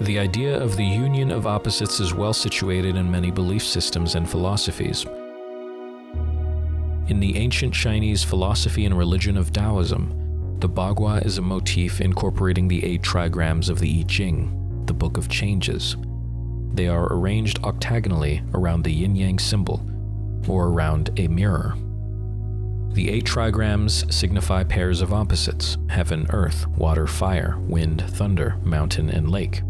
The idea of the union of opposites is well situated in many belief systems and philosophies. In the ancient Chinese philosophy and religion of Taoism, the Bagua is a motif incorporating the 8 trigrams of the I Ching, the Book of Changes. They are arranged octagonally around the Yin Yang symbol, or around a mirror. The 8 trigrams signify pairs of opposites: heaven, earth, water, fire, wind, thunder, mountain, and lake.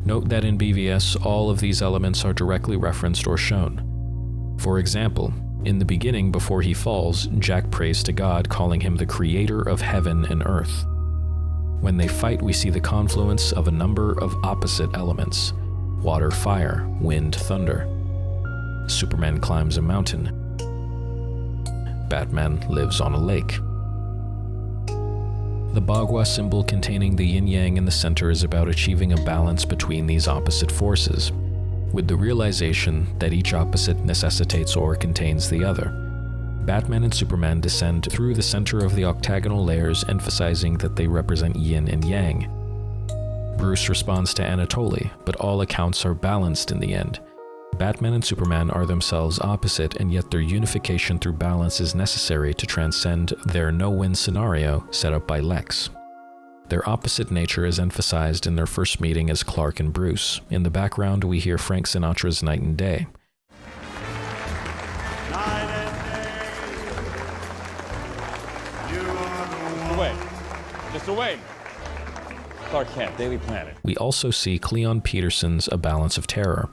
Note that in BVS, all of these elements are directly referenced or shown. For example, in the beginning, before he falls, Jack prays to God, calling him the creator of heaven and earth. When they fight, we see the confluence of a number of opposite elements: water, fire, wind, thunder. Superman climbs a mountain. Batman lives on a lake. The Bagua symbol containing the yin-yang in the center is about achieving a balance between these opposite forces, with the realization that each opposite necessitates or contains the other. Batman and Superman descend through the center of the octagonal layers, emphasizing that they represent yin and yang. Bruce responds to Anatoly, but all accounts are balanced in the end. Batman and Superman are themselves opposite, and yet their unification through balance is necessary to transcend their no-win scenario set up by Lex. Their opposite nature is emphasized in their first meeting as Clark and Bruce. In the background, we hear Frank Sinatra's Night and Day. Night and day. Away. Just away. Clark Kent, Daily Planet. We also see Cleon Peterson's A Balance of Terror,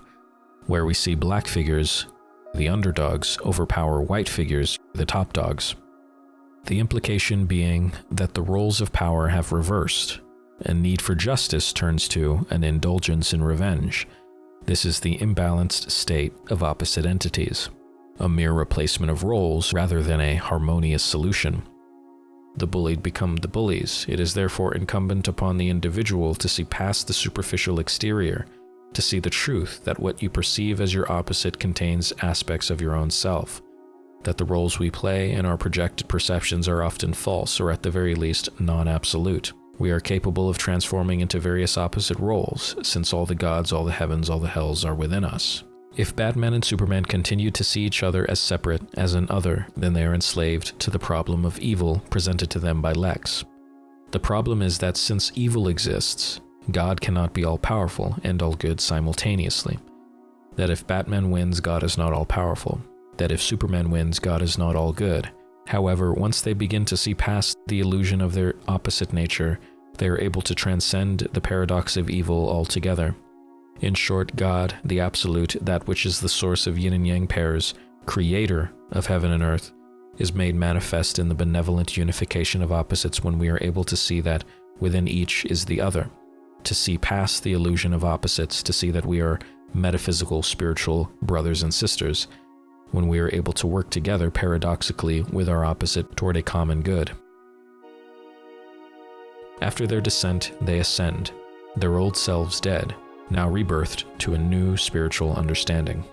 where we see black figures, the underdogs, overpower white figures, the top dogs. The implication being that the roles of power have reversed, and need for justice turns to an indulgence in revenge. This is the imbalanced state of opposite entities, a mere replacement of roles rather than a harmonious solution. The bullied become the bullies. It is therefore incumbent upon the individual to see past the superficial exterior, to see the truth that what you perceive as your opposite contains aspects of your own self, that the roles we play and our projected perceptions are often false, or at the very least non-absolute. We are capable of transforming into various opposite roles, since all the gods, all the heavens, all the hells are within us. If Batman and Superman continue to see each other as separate, as an other, then they are enslaved to the problem of evil presented to them by Lex. The problem is that since evil exists, God cannot be all-powerful and all good simultaneously. That if Batman wins, God is not all-powerful. That if Superman wins, God is not all good. However, once they begin to see past the illusion of their opposite nature, they are able to transcend the paradox of evil altogether. In short, God, the Absolute, that which is the source of yin and yang pairs, creator of heaven and earth, is made manifest in the benevolent unification of opposites when we are able to see that within each is the other, to see past the illusion of opposites, to see that we are metaphysical, spiritual brothers and sisters, when we are able to work together paradoxically with our opposite toward a common good. After their descent, they ascend, their old selves dead, now rebirthed to a new spiritual understanding.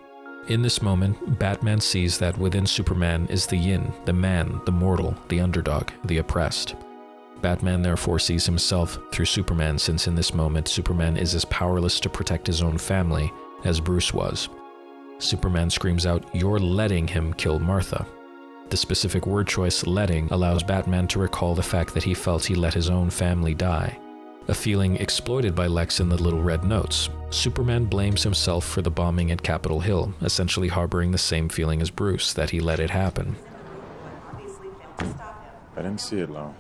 In this moment, Batman sees that within Superman is the yin, the man, the mortal, the underdog, the oppressed. Batman therefore sees himself through Superman, since in this moment Superman is as powerless to protect his own family as Bruce was. Superman screams out, "You're letting him kill Martha." The specific word choice, letting, allows Batman to recall the fact that he felt he let his own family die, a feeling exploited by Lex in the Little Red Notes. Superman blames himself for the bombing at Capitol Hill, essentially harboring the same feeling as Bruce, that he let it happen. I didn't see it, Lo.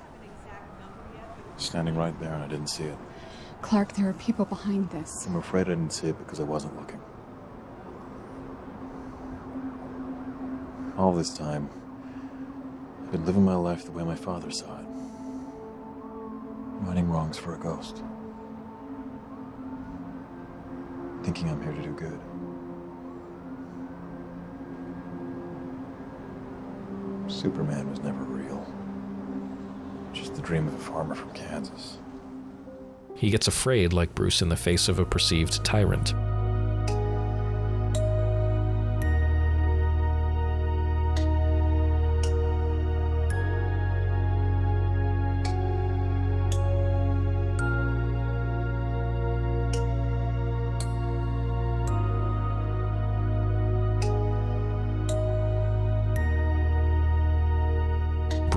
Standing right there and I didn't see it. Clark, there are people behind this. I'm afraid I didn't see it because I wasn't looking. All this time, I've been living my life the way my father saw it. Righting wrongs for a ghost. Thinking I'm here to do good. Superman was never real. Just the dream of a farmer from Kansas. He gets afraid like Bruce in the face of a perceived tyrant.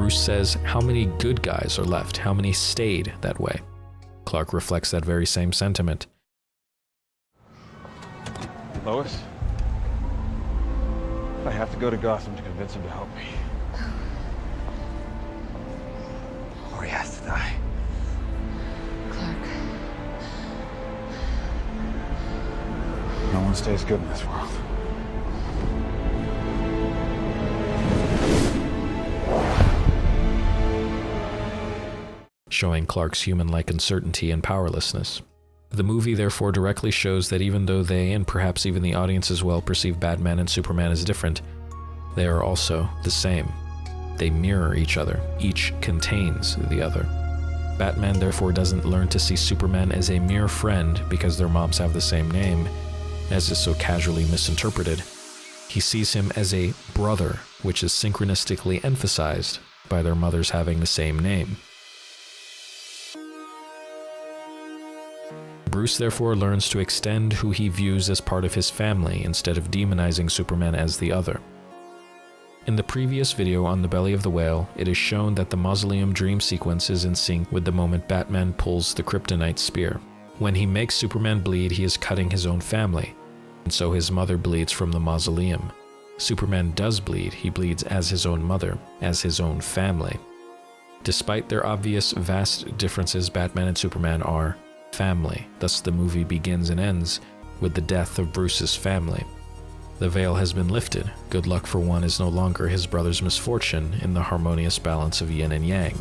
Bruce says, how many good guys are left? How many stayed that way? Clark reflects that very same sentiment. Lois? I have to go to Gotham to convince him to help me. Or he has to die. Clark. No one stays good in this world. Showing Clark's human-like uncertainty and powerlessness. The movie therefore directly shows that even though they, and perhaps even the audience as well, perceive Batman and Superman as different, they are also the same. They mirror each other. Each contains the other. Batman therefore doesn't learn to see Superman as a mere friend because their moms have the same name, as is so casually misinterpreted. He sees him as a brother, which is synchronistically emphasized by their mothers having the same name. Bruce therefore learns to extend who he views as part of his family instead of demonizing Superman as the other. In the previous video on the belly of the whale, it is shown that the mausoleum dream sequence is in sync with the moment Batman pulls the kryptonite spear. When he makes Superman bleed, he is cutting his own family, and so his mother bleeds from the mausoleum. Superman does bleed, he bleeds as his own mother, as his own family. Despite their obvious vast differences, Batman and Superman are family. Thus the movie begins and ends with the death of Bruce's family. The veil has been lifted. Good luck for one is no longer his brother's misfortune in the harmonious balance of yin and yang.